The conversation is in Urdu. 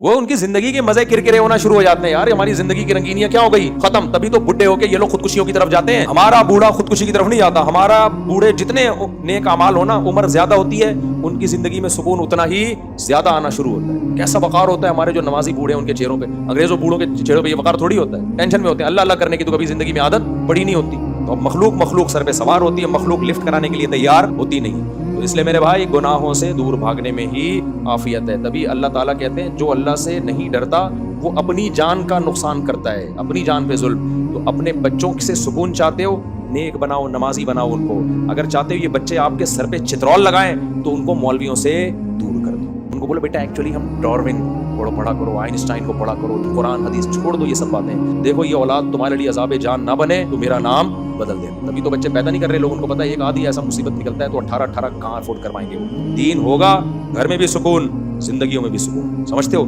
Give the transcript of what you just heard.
وہ ان کی زندگی کے مزے کرکرے ہونا شروع ہو جاتے ہیں. یار ہماری زندگی کی رنگینیاں کیا ہو گئی, ختم. تبھی تو بڈھے ہو کے یہ لوگ خودکشیوں کی طرف جاتے ہیں. ہمارا بوڑھا خودکشی کی طرف نہیں جاتا. ہمارا بوڑھے جتنے نیک اعمال ہونا, عمر زیادہ ہوتی ہے, ان کی زندگی میں سکون اتنا ہی زیادہ آنا شروع ہوتا ہے. کیسا وقار ہوتا ہے ہمارے جو نمازی بوڑھے ہیں ان کے چہروں پہ. انگریزوں بوڑھوں کے چہروں پہ یہ وقار تھوڑی ہوتا ہے, ٹینشن میں ہوتے ہیں. اللہ اللہ کرنے کی تو کبھی زندگی میں عادت پڑی نہیں ہوتی. تو مخلوق سر پہ سوار ہوتی ہے, مخلوق لفٹ کرانے کے لیے تیار ہوتی نہیں. تو اس لیے میرے بھائی گناہوں سے دور بھاگنے میں ہی عافیت ہے. تبھی اللہ تعالیٰ کہتے ہیں جو اللہ سے نہیں ڈرتا وہ اپنی جان کا نقصان کرتا ہے, اپنی جان پہ ظلم. تو اپنے بچوں سے سکون چاہتے ہو, نیک بناؤ, نمازی بناؤ ان کو. اگر چاہتے ہو یہ بچے آپ کے سر پہ چترول لگائیں تو ان کو مولویوں سے دور کر دو. ان کو بولو بیٹا ایکچولی ہم ڈاروین پڑھا کرو, آئنسٹائن کو پڑھا کرو, قرآن حدیث چھوڑ دو یہ سب باتیں. دیکھو یہ اولاد تمہارے لیے عذاب جان نہ بنے تو میرا نام بدل دیں. تبھی تو بچے پیدا نہیں کر رہے لوگ. ان کو پتا ہے ایک آدھی ایسا مصیبت نکلتا ہے تو 18 کہاں افورڈ کروائیں گے. وہ دین ہوگا, گھر میں بھی سکون, زندگیوں میں بھی سکون. سمجھتے ہو؟